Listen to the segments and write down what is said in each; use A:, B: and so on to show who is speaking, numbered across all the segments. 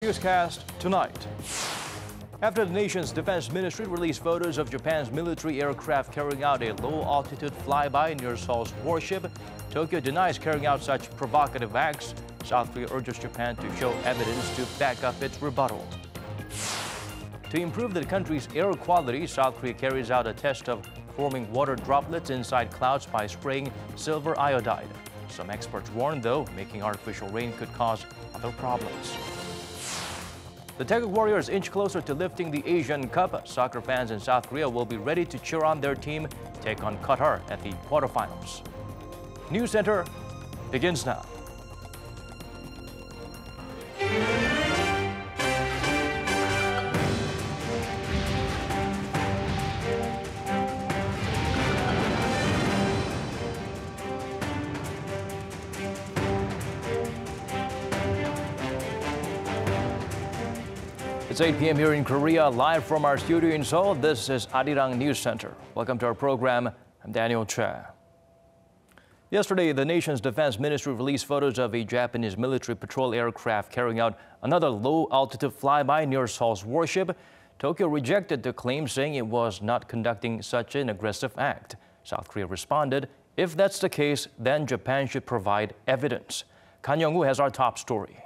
A: Newscast tonight. After the nation's defense ministry released photos of Japan's military aircraft carrying out a low-altitude flyby near Seoul's warship, Tokyo denies carrying out such provocative acts. South Korea urges Japan to show evidence to back up its rebuttal. To improve the country's air quality, South Korea carries out a test of forming water droplets inside clouds by spraying silver iodide. Some experts warn, though, making artificial rain could cause other problems. The Tech Warriors inch closer to lifting the Asian Cup. Soccer fans in South Korea will be ready to cheer on their team take on Qatar at the quarterfinals. News Center begins now. It's 8 p.m. here in Korea, live from our studio in Seoul. This is Arirang News Center. Welcome to our program. I'm Daniel Che. Yesterday, the nation's defense ministry released photos of a Japanese military patrol aircraft carrying out another low-altitude flyby near Seoul's warship. Tokyo rejected the claim, saying it was not conducting such an aggressive act. South Korea responded, if that's the case, then Japan should provide evidence. Kan Young-woo has our top story.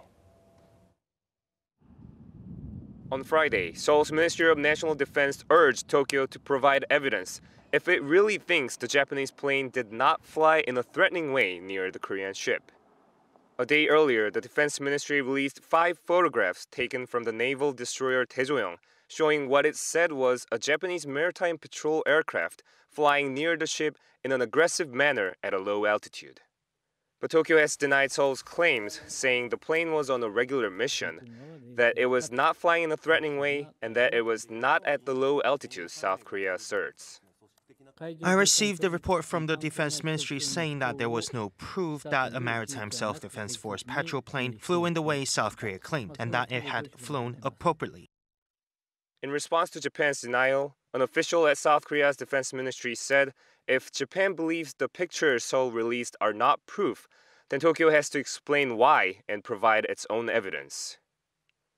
B: On Friday, Seoul's Ministry of National Defense urged Tokyo to provide evidence if it really thinks the Japanese plane did not fly in a threatening way near the Korean ship. A day earlier, the Defense Ministry released 5 photographs taken from the naval destroyer Daejeong, showing what it said was a Japanese maritime patrol aircraft flying near the ship in an aggressive manner at a low altitude. But Tokyo has denied Seoul's claims, saying the plane was on a regular mission, that it was not flying in a threatening way, and that it was not at the low altitude South Korea asserts.
C: I received a report from the Defense Ministry saying that there was no proof that a maritime self-defense force patrol plane flew in the way South Korea claimed, and that it had flown appropriately.
B: In response to Japan's denial, an official at South Korea's Defense Ministry said if Japan believes the pictures Seoul released are not proof, then Tokyo has to explain why and provide its own evidence.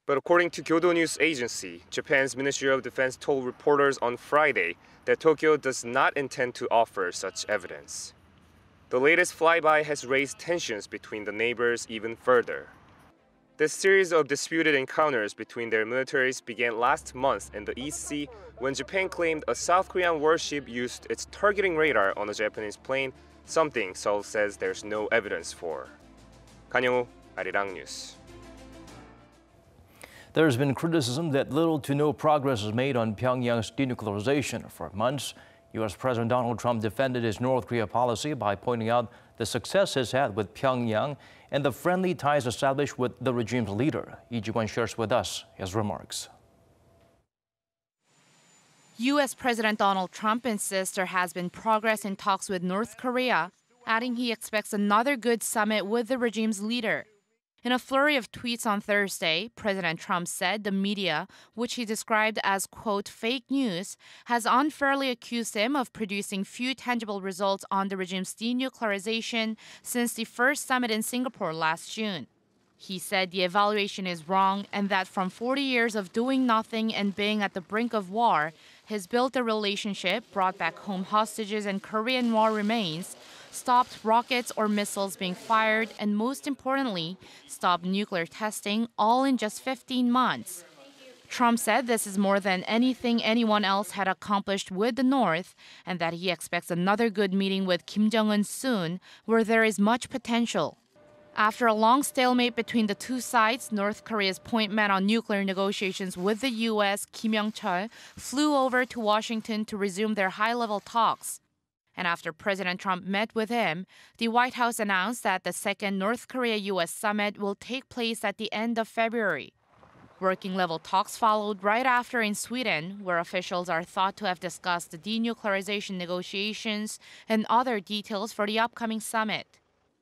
B: But according to Kyodo News Agency, Japan's Ministry of Defense told reporters on Friday that Tokyo does not intend to offer such evidence. The latest flyby has raised tensions between the neighbors even further. This series of disputed encounters between their militaries began last month in the East Sea when Japan claimed a South Korean warship used its targeting radar on a Japanese plane, something Seoul says there's no evidence for. Kan Young-woo, Arirang News.
A: There's been criticism that little to no progress is made on Pyongyang's denuclearization. For months, U.S. President Donald Trump defended his North Korea policy by pointing out the success he's had with Pyongyang and the friendly ties established with the regime's leader. Lee Ji-won shares with us his remarks.
D: U.S. President Donald Trump insists there has been progress in talks with North Korea, adding he expects another good summit with the regime's leader. In a flurry of tweets on Thursday, President Trump said the media, which he described as, quote, fake news, has unfairly accused him of producing few tangible results on the regime's denuclearization since the first summit in Singapore last June. He said the evaluation is wrong and that from 40 years of doing nothing and being at the brink of war, he's built a relationship, brought back home hostages and Korean War remains, stopped rockets or missiles being fired, and most importantly, stopped nuclear testing, all in just 15 months. Trump said this is more than anything anyone else had accomplished with the North, and that he expects another good meeting with Kim Jong-un soon, where there is much potential. After a long stalemate between the two sides, North Korea's point man on nuclear negotiations with the U.S., Kim Yong-chol, flew over to Washington to resume their high-level talks. And after President Trump met with him, the White House announced that the second North Korea-U.S. summit will take place at the end of February. Working-level talks followed right after in Sweden, where officials are thought to have discussed the denuclearization negotiations and other details for the upcoming summit.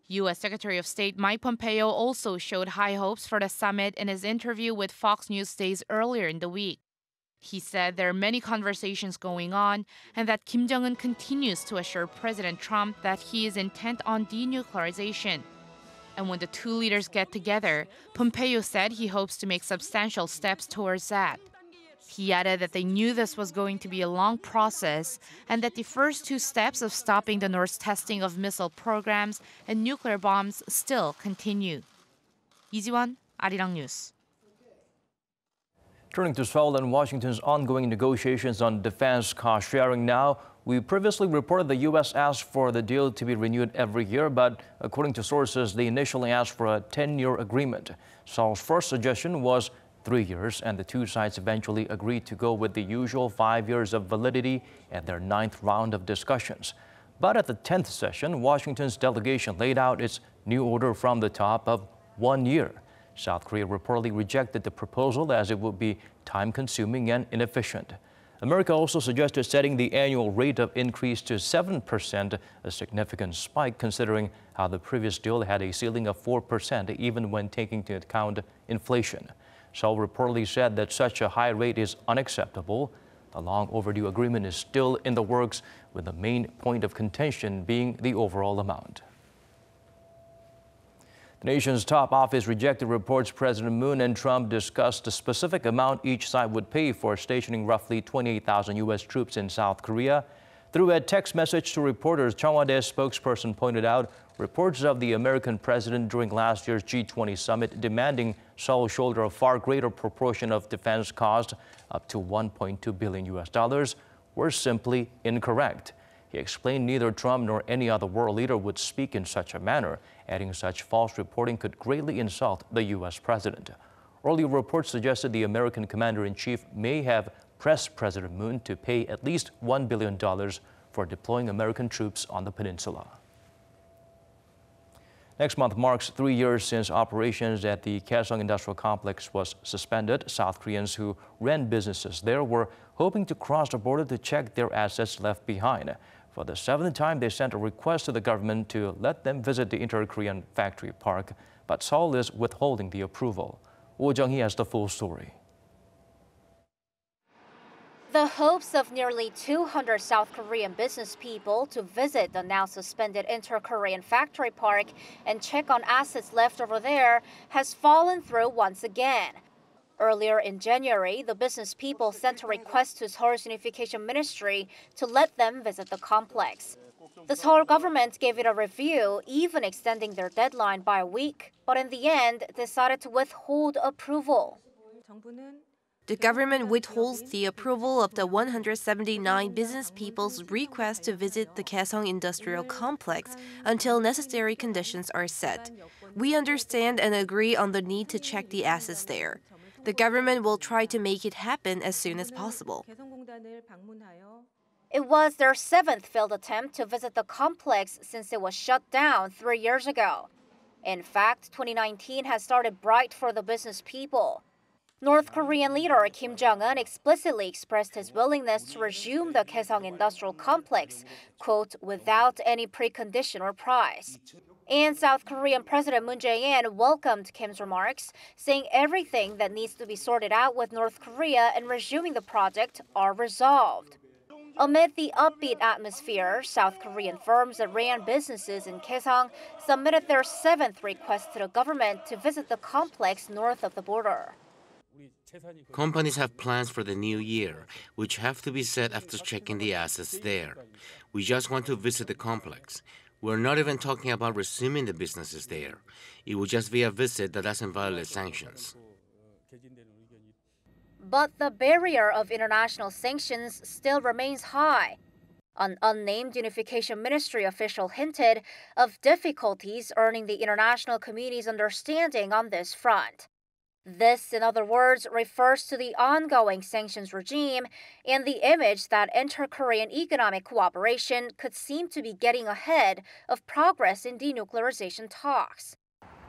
D: U.S. Secretary of State Mike Pompeo also showed high hopes for the summit in his interview with Fox News days earlier in the week. He said there are many conversations going on and that Kim Jong-un continues to assure President Trump that he is intent on denuclearization. And when the two leaders get together, Pompeo said he hopes to make substantial steps towards that. He added that they knew this was going to be a long process and that the first two steps of stopping the North's testing of missile programs and nuclear bombs still continue. 이지원, Arirang News.
A: Turning to Seoul and Washington's ongoing negotiations on defense cost sharing now, we previously reported the U.S. asked for the deal to be renewed every year, but according to sources, they initially asked for a 10-year agreement. Seoul's first suggestion was 3 years, and the two sides eventually agreed to go with the usual 5 years of validity at their 9th round of discussions. But at the 10th session, Washington's delegation laid out its new order from the top of 1 year. South Korea reportedly rejected the proposal as it would be time-consuming and inefficient. America also suggested setting the annual rate of increase to 7%, a significant spike considering how the previous deal had a ceiling of 4% even when taking into account inflation. Seoul reportedly said that such a high rate is unacceptable. The long overdue agreement is still in the works, with the main point of contention being the overall amount. The nation's top office rejected reports President Moon and Trump discussed the specific amount each side would pay for stationing roughly 28,000 U.S. troops in South Korea. Through a text message to reporters, Cheong Wa Dae spokesperson pointed out reports of the American president during last year's G20 summit demanding Seoul shoulder a far greater proportion of defense costs, up to $1.2 billion, were simply incorrect. He explained neither Trump nor any other world leader would speak in such a manner, adding such false reporting could greatly insult the U.S. president. Earlier reports suggested the American commander-in-chief may have pressed President Moon to pay at least $1 billion for deploying American troops on the peninsula. Next month marks 3 years since operations at the Gaeseong Industrial Complex was suspended. South Koreans who ran businesses there were hoping to cross the border to check their assets left behind. For the 7th time, they sent a request to the government to let them visit the Inter-Korean Factory Park, but Seoul is withholding the approval. Oh Jung-hee has the full story.
E: The hopes of nearly 200 South Korean business people to visit the now suspended Inter-Korean Factory Park and check on assets left over there has fallen through once again. Earlier in January, the business people sent a request to Seoul's Unification Ministry to let them visit the complex. The Seoul government gave it a review, even extending their deadline by a week, but in the end decided to withhold approval.
F: The government withholds the approval of the 179 business people's request to visit the Kaesong Industrial Complex until necessary conditions are set. We understand and agree on the need to check the assets there. The government will try to make it happen as soon as possible.
E: It was their 7th failed attempt to visit the complex since it was shut down 3 years ago. In fact, 2019 has started bright for the business people. North Korean leader Kim Jong-un explicitly expressed his willingness to resume the Kaesong Industrial Complex, quote, without any precondition or price. And South Korean President Moon Jae-in welcomed Kim's remarks, saying everything that needs to be sorted out with North Korea in resuming the project are resolved. Amid the upbeat atmosphere, South Korean firms that ran businesses in Kaesong submitted their 7th request to the government to visit the complex north of the border.
G: Companies have plans for the new year, which have to be set after checking the assets there. We just want to visit the complex. We're not even talking about resuming the businesses there. It will just be a visit that doesn't violate sanctions.
E: But the barrier of international sanctions still remains high. An unnamed Unification Ministry official hinted of difficulties earning the international community's understanding on this front. This, in other words, refers to the ongoing sanctions regime and the image that inter-Korean economic cooperation could seem to be getting ahead of progress in denuclearization talks.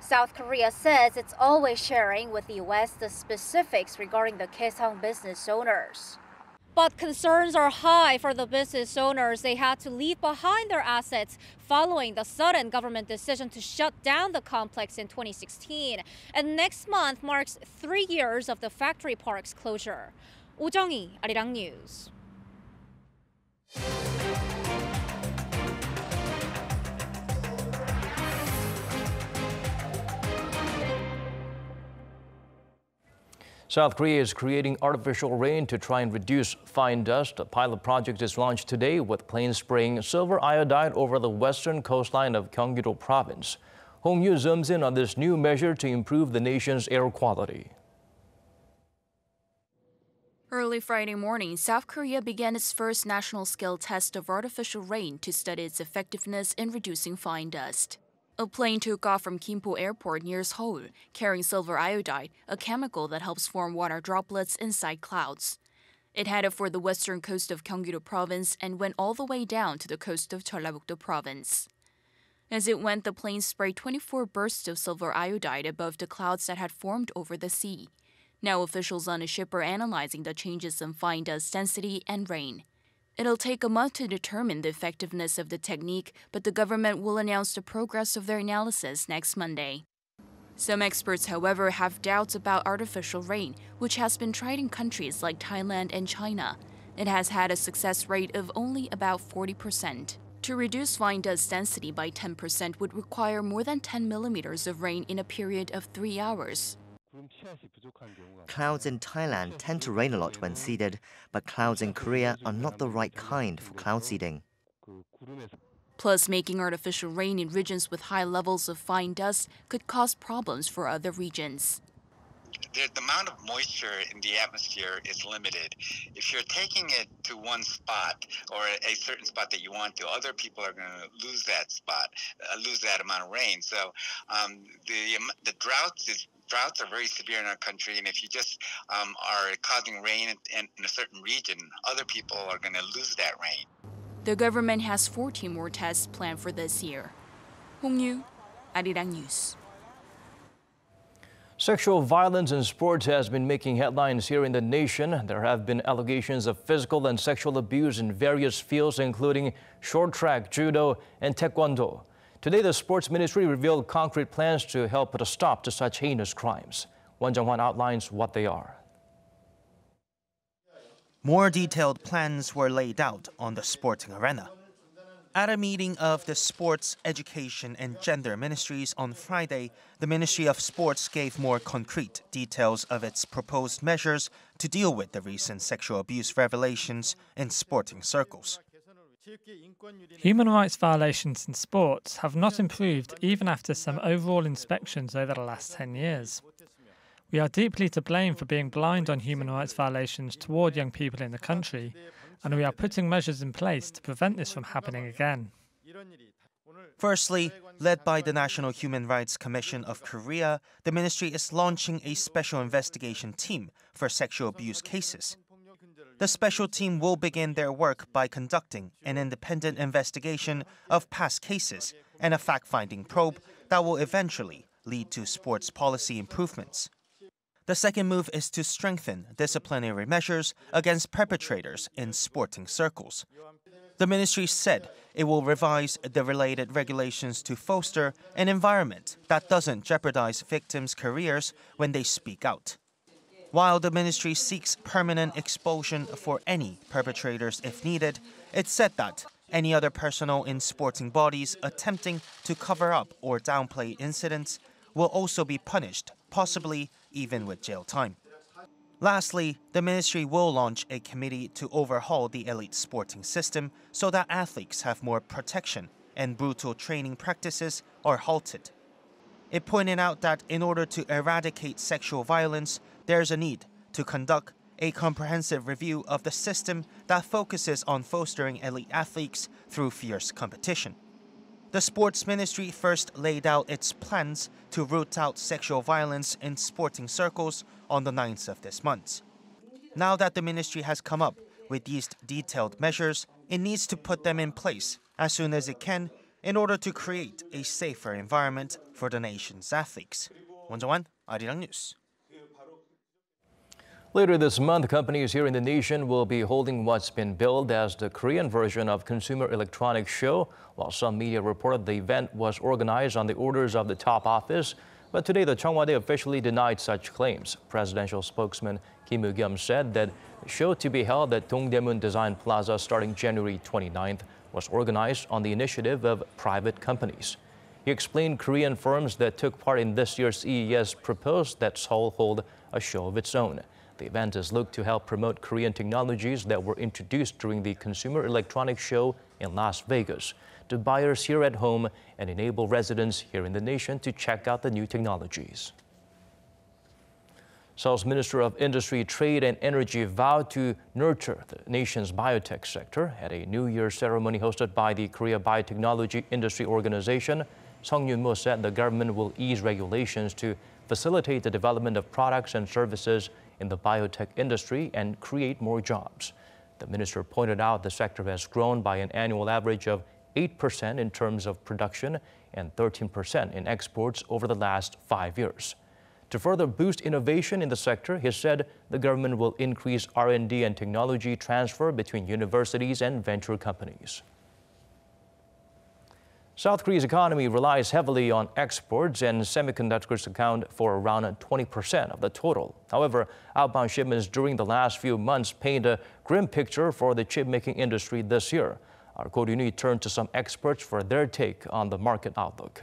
E: South Korea says it's always sharing with the U.S. the specifics regarding the Kaesong business owners. But concerns are high for the business owners. They had to leave behind their assets following the sudden government decision to shut down the complex in 2016. And next month marks 3 years of the factory park's closure. Oh Jung-hee, Arirang News.
A: South Korea is creating artificial rain to try and reduce fine dust. A pilot project is launched today with planes spraying silver iodide over the western coastline of Gyeonggi-do province. Hong Yu zooms in on this new measure to improve the nation's air quality.
H: Early Friday morning, South Korea began its first national-scale test of artificial rain to study its effectiveness in reducing fine dust. A plane took off from Gimpo Airport near Seoul, carrying silver iodide, a chemical that helps form water droplets inside clouds. It headed for the western coast of Gyeonggi-do province and went all the way down to the coast of Jeollabuk-do province. As it went, the plane sprayed 24 bursts of silver iodide above the clouds that had formed over the sea. Now officials on a ship are analyzing the changes in fine dust density and rain. It'll take a month to determine the effectiveness of the technique, but the government will announce the progress of their analysis next Monday. Some experts, however, have doubts about artificial rain, which has been tried in countries like Thailand and China. It has had a success rate of only about 40%. To reduce fine dust density by 10% would require more than 10 millimeters of rain in a period of 3 hours.
I: Clouds in Thailand tend to rain a lot when seeded, but clouds in Korea are not the right kind for cloud seeding.
H: Plus, making artificial rain in regions with high levels of fine dust could cause problems for other regions.
J: The amount of moisture in the atmosphere is limited. If you're taking it to one spot or a certain spot that you want to, other people are going to lose that spot, lose that amount of rain. So the droughts are very severe in our country, and if you just are causing rain in a certain region, other people are going to lose that rain.
H: The government has 14 more tests planned for this year. Hong Yu, Arirang News.
A: Sexual violence in sports has been making headlines here in the nation. There have been allegations of physical and sexual abuse in various fields, including short track, judo, and taekwondo. Today, the Sports Ministry revealed concrete plans to help put a stop to such heinous crimes. Won Jung-hwan outlines what they are.
C: More detailed plans were laid out on the sporting arena. At a meeting of the Sports, Education and Gender Ministries on Friday, the Ministry of Sports gave more concrete details of its proposed measures to deal with the recent sexual abuse revelations in sporting circles.
K: Human rights violations in sports have not improved even after some overall inspections over the last 10 years. We are deeply to blame for being blind on human rights violations toward young people in the country, and we are putting measures in place to prevent this from happening again.
C: Firstly, led by the National Human Rights Commission of Korea, the ministry is launching a special investigation team for sexual abuse cases. The special team will begin their work by conducting an independent investigation of past cases and a fact-finding probe that will eventually lead to sports policy improvements. The second move is to strengthen disciplinary measures against perpetrators in sporting circles. The ministry said it will revise the related regulations to foster an environment that doesn't jeopardize victims' careers when they speak out. While the ministry seeks permanent expulsion for any perpetrators if needed, it said that any other personnel in sporting bodies attempting to cover up or downplay incidents will also be punished, possibly even with jail time. Lastly, the ministry will launch a committee to overhaul the elite sporting system so that athletes have more protection and brutal training practices are halted. It pointed out that in order to eradicate sexual violence, there's a need to conduct a comprehensive review of the system that focuses on fostering elite athletes through fierce competition. The Sports Ministry first laid out its plans to root out sexual violence in sporting circles on the 9th of this month. Now that the ministry has come up with these detailed measures, it needs to put them in place as soon as it can in order to create a safer environment for the nation's athletes. Won Jung-hwan, Arirang News.
A: Later this month, companies here in the nation will be holding what's been billed as the Korean version of Consumer Electronics Show. While some media reported the event was organized on the orders of the top office, but today the Cheong Wa Dae officially denied such claims. Presidential spokesman Kim Woo-kyum said that the show to be held at Dongdaemun Design Plaza starting January 29th was organized on the initiative of private companies. He explained Korean firms that took part in this year's CES proposed that Seoul hold a show of its own. The event is looked to help promote Korean technologies that were introduced during the Consumer Electronics Show in Las Vegas to buyers here at home and enable residents here in the nation to check out the new technologies. Seoul's Minister of Industry, Trade and Energy vowed to nurture the nation's biotech sector at a New Year's ceremony hosted by the Korea Biotechnology Industry Organization. Song Yun-mo said the government will ease regulations to facilitate the development of products and services in the biotech industry and create more jobs. The minister pointed out the sector has grown by an annual average of 8% in terms of production and 13% in exports over the last 5 years. To further boost innovation in the sector, he said the government will increase R&D and technology transfer between universities and venture companies. South Korea's economy relies heavily on exports, and semiconductors account for around 20% of the total. However, outbound shipments during the last few months paint a grim picture for the chip-making industry this year. Our Ko Ryun-hee turned to some experts for their take on the market outlook.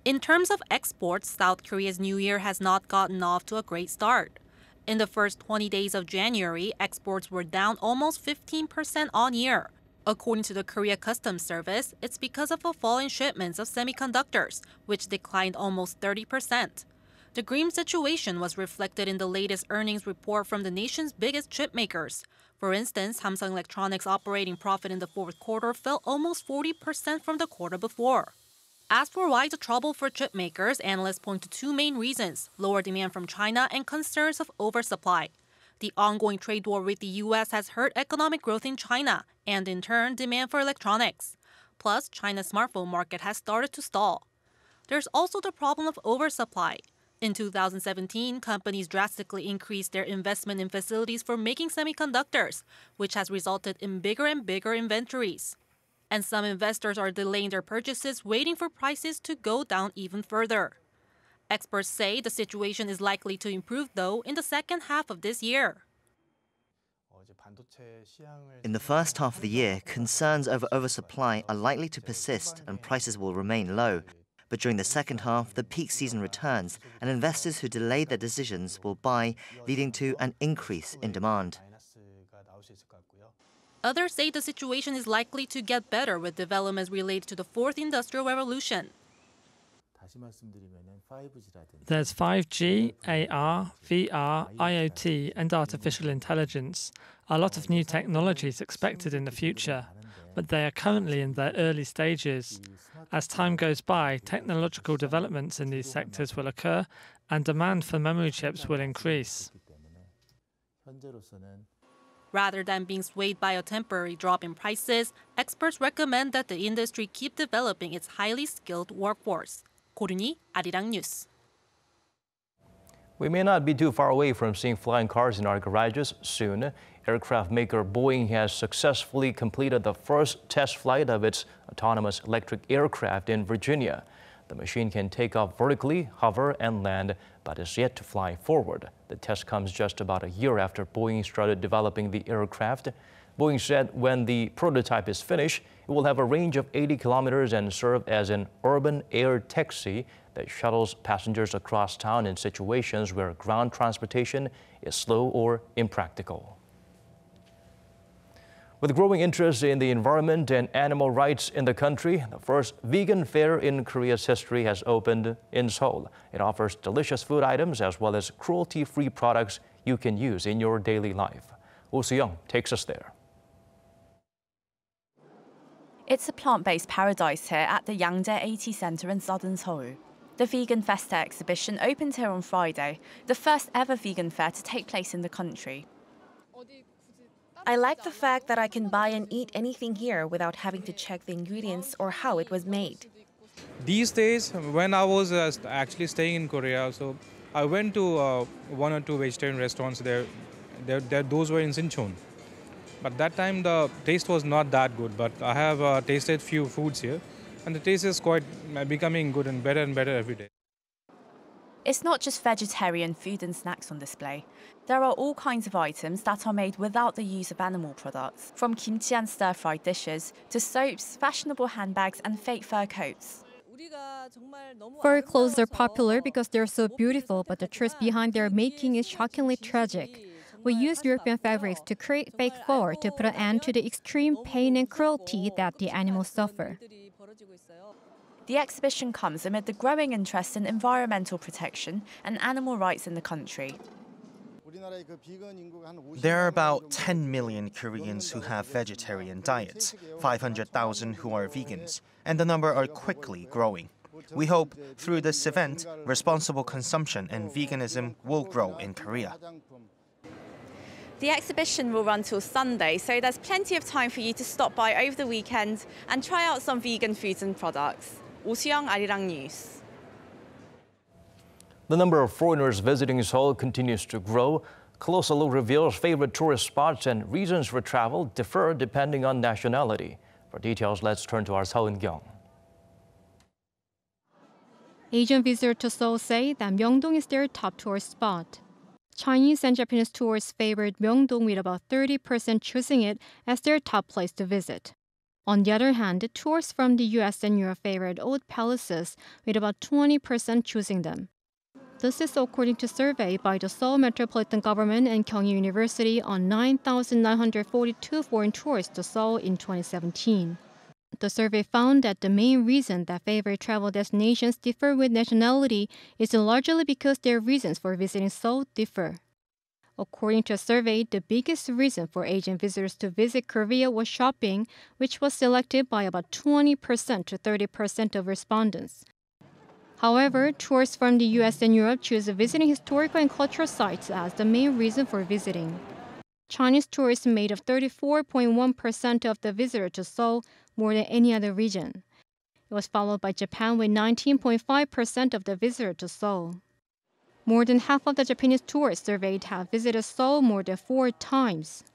L: In terms of exports, South Korea's New Year has not gotten off to a great start. In the first 20 days of January, exports were down almost 15% on year. According to the Korea Customs Service, it's because of a fall in shipments of semiconductors, which declined almost 30%. The grim situation was reflected in the latest earnings report from the nation's biggest chip makers. For instance, Samsung Electronics' operating profit in the fourth quarter fell almost 40% from the quarter before. As for why the trouble for chip makers, analysts point to two main reasons: lower demand from China and concerns of oversupply. The ongoing trade war with the U.S. has hurt economic growth in China and, in turn, demand for electronics. Plus, China's smartphone market has started to stall. There's also the problem of oversupply. In 2017, companies drastically increased their investment in facilities for making semiconductors, which has resulted in bigger and bigger inventories. And some investors are delaying their purchases, waiting for prices to go down even further. Experts say the situation is likely to improve, though, in the second half of this year.
I: In the first half of the year, concerns over oversupply are likely to persist and prices will remain low. But during the second half, the peak season returns and investors who delayed their decisions will buy, leading to an increase in demand.
L: Others say the situation is likely to get better with developments related to the fourth industrial revolution.
K: There's 5G, AR, VR, IoT, and artificial intelligence. A lot of new technologies expected in the future, but they are currently in their early stages. As time goes by, technological developments in these sectors will occur, and demand for memory chips will increase.
L: Rather than being swayed by a temporary drop in prices, experts recommend that the industry keep developing its highly skilled workforce. Ko Ryun-hee, Arirang News.
A: We may not be too far away from seeing flying cars in our garages soon. Aircraft maker Boeing has successfully completed the first test flight of its autonomous electric aircraft in Virginia. The machine can take off vertically, hover, and land, but is yet to fly forward. The test comes just about a year after Boeing started developing the aircraft. Boeing said when the prototype is finished, it will have a range of 80 kilometers and serve as an urban air taxi that shuttles passengers across town in situations where ground transportation is slow or impractical. With growing interest in the environment and animal rights in the country, the first vegan fair in Korea's history has opened in Seoul. It offers delicious food items as well as cruelty-free products you can use in your daily life. Oh Soo-young takes us there.
M: It's a plant-based paradise here at the Yangjae AT Centre in southern Seoul. The Vegan Festa exhibition opened here on Friday, the first ever vegan fair to take place in the country.
N: I like the fact that I can buy and eat anything here without having to check the ingredients or how it was made.
O: These days, when I was actually staying in Korea, so I went to one or two vegetarian restaurants there. Those were in Sinchon. But that time the taste was not that good. But I have tasted few foods here, and the taste is quite becoming good and better every day.
M: It's not just vegetarian food and snacks on display. There are all kinds of items that are made without the use of animal products, from kimchi and stir-fried dishes to soaps, fashionable handbags and fake fur coats.
P: Fur clothes are popular because they're so beautiful, but the truth behind their making is shockingly tragic. We use European fabrics to create fake fur to put an end to the extreme pain and cruelty that the animals suffer.
M: The exhibition comes amid the growing interest in environmental protection and animal rights in the country.
C: There are about 10 million Koreans who have vegetarian diets, 500,000 who are vegans, and the number are quickly growing. We hope through this event, responsible consumption and veganism will grow in Korea.
M: The exhibition will run till Sunday, so there's plenty of time for you to stop by over the weekend and try out some vegan foods and products. Seoul, Arirang News.
A: The number of foreigners visiting Seoul continues to grow. Closer look reveals favorite tourist spots and reasons for travel differ depending on nationality. For details, let's turn to our Seo In-kyung.
P: Asian visitors to Seoul say that Myeongdong is their top tourist spot. Chinese and Japanese tourists favored Myeongdong with about 30% choosing it as their top place to visit. On the other hand, tourists from the US and Europe favored old palaces with about 20% choosing them. This is according to a survey by the Seoul Metropolitan Government and Kyung University on 9,942 foreign tourists to Seoul in 2017. The survey found that the main reason that favorite travel destinations differ with nationality is largely because their reasons for visiting Seoul differ. According to a survey, the biggest reason for Asian visitors to visit Korea was shopping, which was selected by about 20% to 30% of respondents. However, tourists from the US and Europe choose visiting historical and cultural sites as the main reason for visiting. Chinese tourists made up 34.1% of the visitors to Seoul, more than any other region. It was followed by Japan with 19.5% of the visitors to Seoul. More than half of the Japanese tourists surveyed have visited Seoul more than 4 times.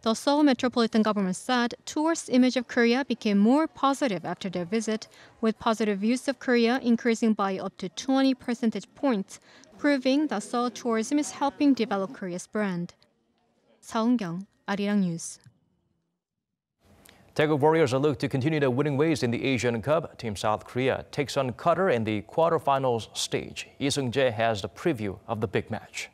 P: The Seoul Metropolitan Government said tourists' image of Korea became more positive after their visit, with positive views of Korea increasing by up to 20 percentage points, proving that Seoul tourism is helping develop Korea's brand. Seo In-kyung, Arirang News.
A: Taekwondo Warriors are looked to continue their winning ways in the Asian Cup. Team South Korea takes on Qatar in the quarterfinals stage. Lee Seung-jae has the preview of the big match.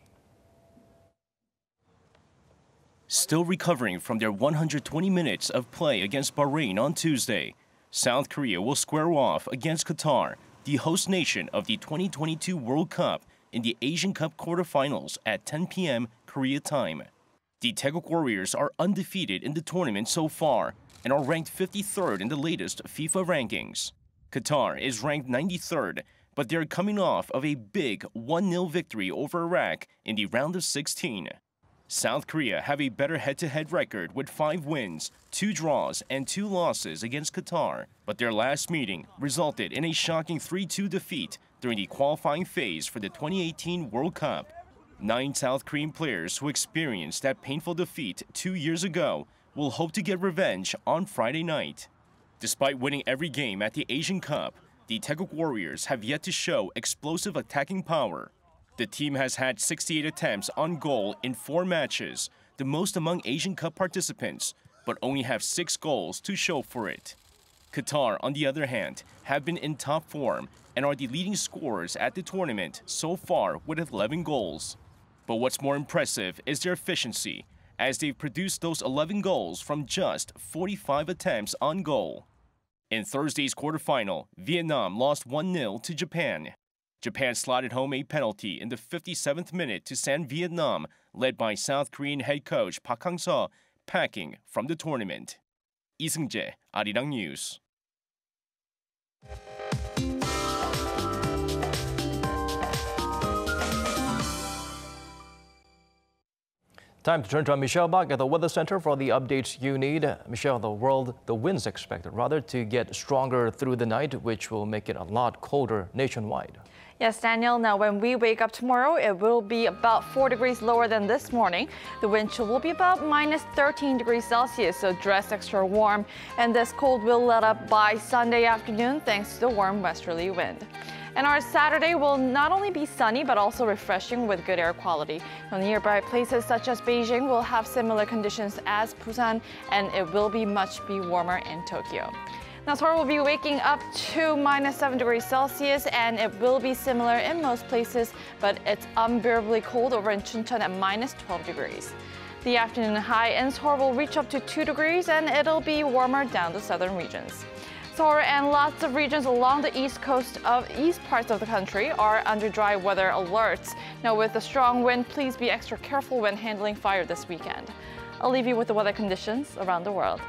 Q: Still recovering from their 120 minutes of play against Bahrain on Tuesday, South Korea will square off against Qatar, the host nation of the 2022 World Cup, in the Asian Cup quarterfinals at 10 p.m. Korea time. The Taeguk Warriors are undefeated in the tournament so far and are ranked 53rd in the latest FIFA rankings. Qatar is ranked 93rd, but they're coming off of a big 1-0 victory over Iraq in the round of 16. South Korea have a better head-to-head record with 5 wins, 2 draws, and 2 losses against Qatar, but their last meeting resulted in a shocking 3-2 defeat during the qualifying phase for the 2018 World Cup. 9 South Korean players who experienced that painful defeat 2 years ago will hope to get revenge on Friday night. Despite winning every game at the Asian Cup, the Taeguk Warriors have yet to show explosive attacking power. The team has had 68 attempts on goal in 4 matches, the most among Asian Cup participants, but only have 6 goals to show for it. Qatar, on the other hand, have been in top form and are the leading scorers at the tournament so far with 11 goals. But what's more impressive is their efficiency, as they've produced those 11 goals from just 45 attempts on goal. In Thursday's quarterfinal, Vietnam lost 1-0 to Japan. Japan slotted home a penalty in the 57th minute to send Vietnam, led by South Korean head coach Park Hang-seo, packing from the tournament. Lee Seung-jae, Arirang News.
A: Time to turn to Michelle Bach at the Weather Center for the updates you need. Michelle, the winds expected to get stronger through the night, which will make it a lot colder nationwide.
R: Yes, Daniel. Now, when we wake up tomorrow, it will be about 4 degrees lower than this morning. The wind chill will be about minus 13 degrees Celsius, so dress extra warm. And this cold will let up by Sunday afternoon thanks to the warm westerly wind. And our Saturday will not only be sunny, but also refreshing with good air quality. Now, nearby places such as Beijing will have similar conditions as Busan, and it will be much warmer in Tokyo. Now Seoul will be waking up to -7 degrees Celsius, and it will be similar in most places, but it's unbearably cold over in Chuncheon at -12 degrees. The afternoon high in Seoul will reach up to 2 degrees, and it'll be warmer down the southern regions. Seoul and lots of regions along the east parts of the country are under dry weather alerts. Now with the strong wind, please be extra careful when handling fire this weekend. I'll leave you with the weather conditions around the world.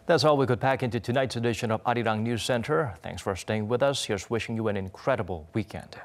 A: That's all we could pack into tonight's edition of Arirang News Center. Thanks for staying with us. Here's wishing you an incredible weekend.